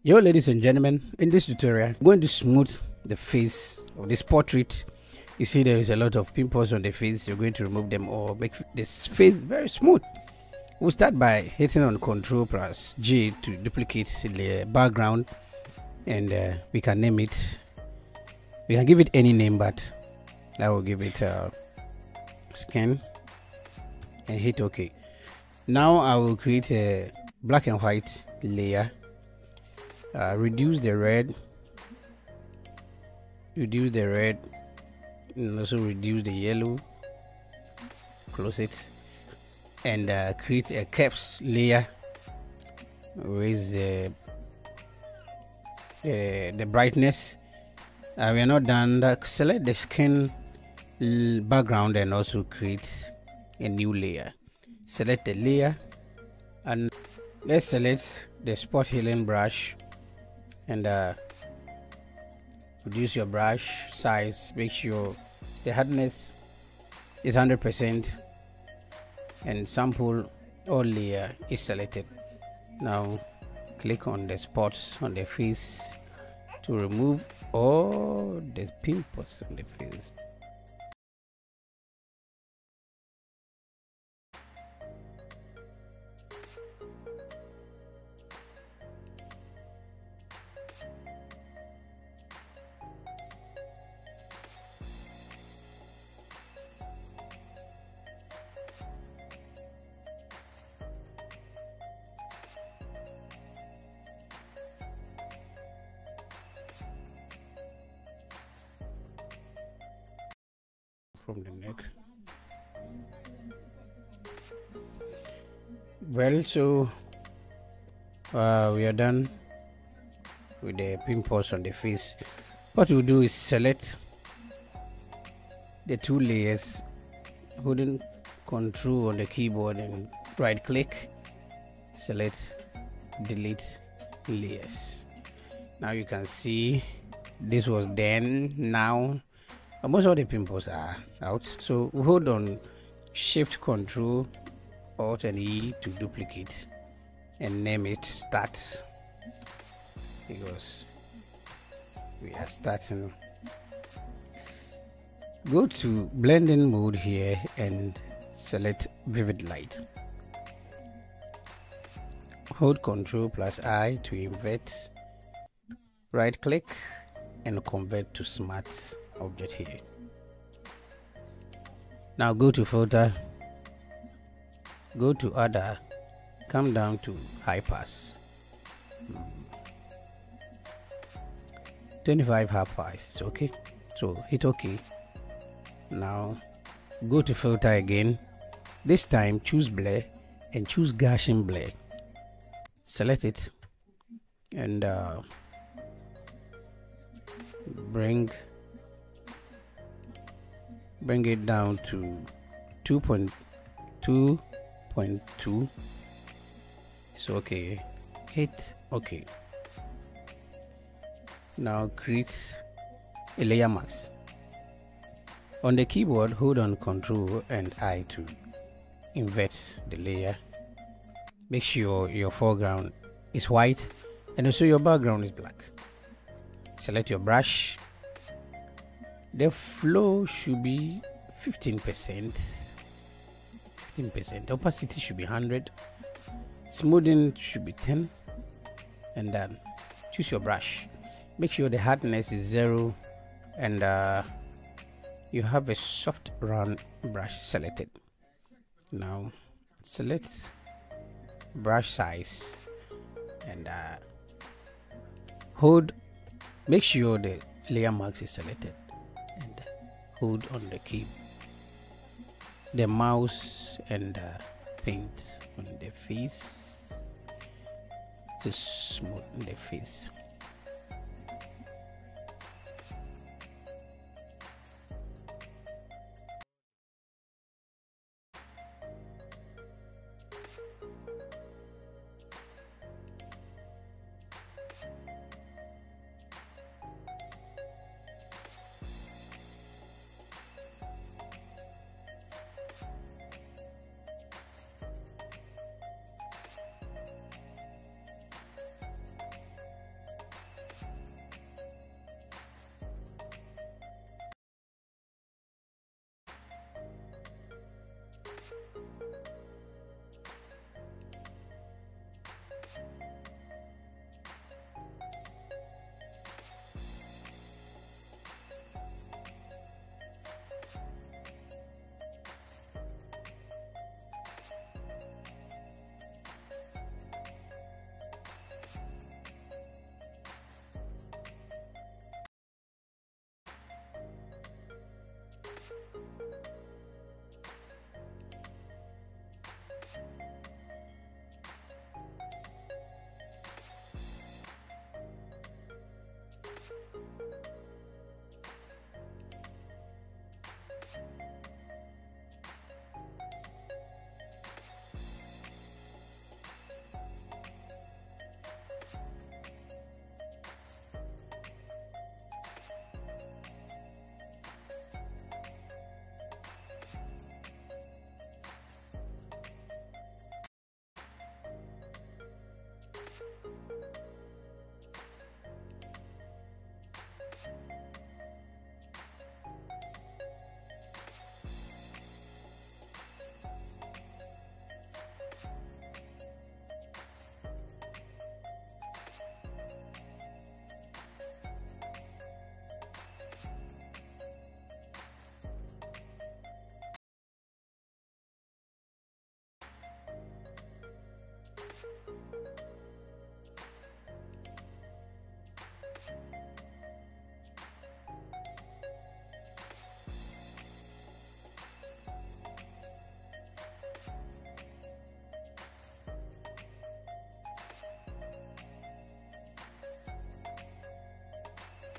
Yo, ladies and gentlemen, in this tutorial I'm going to smooth the face of this portrait. You see there is a lot of pimples on the face. You're going to remove them or make this face very smooth. We'll start by hitting on Ctrl plus J to duplicate the background, and we can name it. We can give it any name, but I will give it skin and hit OK. Now I will create a black and white layer. Reduce the red, and also reduce the yellow. Close it, and create a curves layer. Raise the brightness. We are not done. Select the skin background and also create a new layer. Select the layer, and let's select the spot healing brush. And reduce your brush size. Make sure the hardness is 100%, and sample all layer is selected. Now click on the spots on the face to remove all the pimples on the face. From the neck. Well, so we are done with the pimples on the face. What we'll do is select the two layers, holding Ctrl on the keyboard and right click, select delete layers. Now you can see this was then. Now most of the pimples are out, so we hold on Shift, Ctrl, Alt and E to duplicate and name it Start, because we are starting. Go to blending mode here and select vivid light. Hold Ctrl plus I to invert, right click and convert to smart object here. Now go to filter, go to other, come down to high pass, 25 half pass. It's okay, so hit OK. Now go to filter again, this time choose blur and choose Gaussian blur. Select it and bring it down to 2.2. It's okay. Hit OK. Now create a layer mask. On the keyboard, hold on Ctrl and I to invert the layer. Make sure your foreground is white and also your background is black. Select your brush. The flow should be 15%. Opacity should be 100. Smoothing should be 10. And then choose your brush. Make sure the hardness is 0, and you have a soft round brush selected. Now select brush size and hold. Make sure the layer mask is selected. Hold on the key, the mouse, and paint on the face to smooth the face.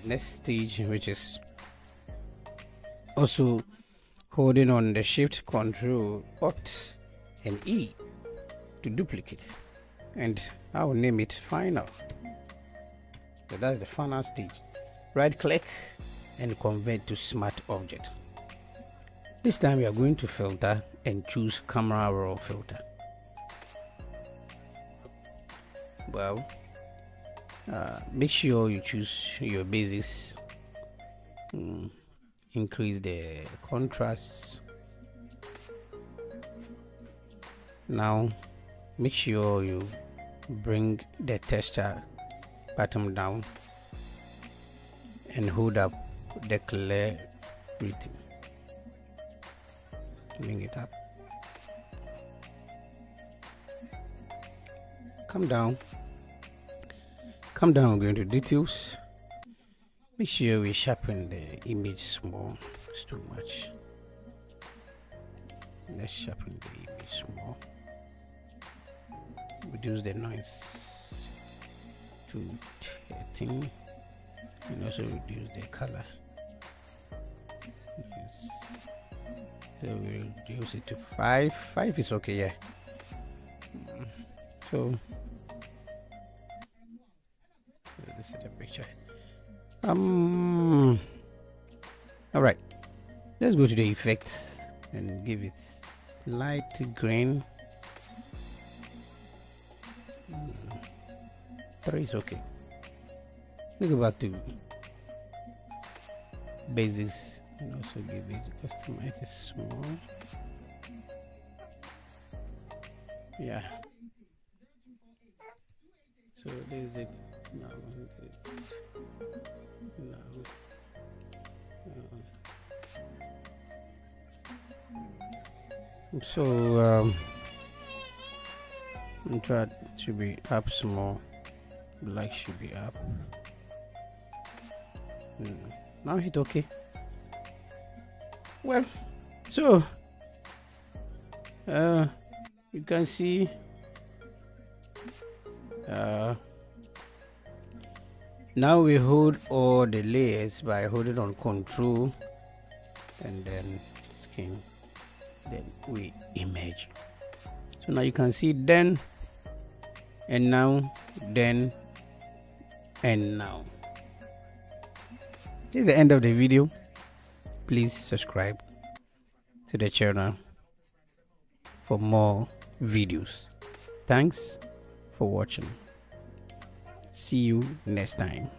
next stage, which is also holding on the Shift, Control, Alt and E to duplicate, and I will name it Final. So that's the final stage. Right click and convert to Smart Object. This time we are going to filter and choose Camera Raw Filter. Well, make sure you choose your basics. Increase the contrast. Now make sure you bring the texture bottom down and hold up the clarity. Bring it up. Come down. Come down, we're going to details. Make sure we sharpen the image small. It's too much. Let's sharpen the image small. Reduce the noise to 13 and also reduce the color. Yes. So we reduce it to 5. 5 is okay, yeah. So this is the picture. All right, let's go to the effects and give it light green. 3 is okay. Let's go back to basics and also give it customize it small. Yeah. So there's it now. So try to be up small. Black should be up. Now hit OK. Well, so you can see now we hold all the layers by holding on Control and then skin, then we image. So now you can see then and now, then and now. This is the end of the video. Please subscribe to the channel for more videos. Thanks for watching. See you next time.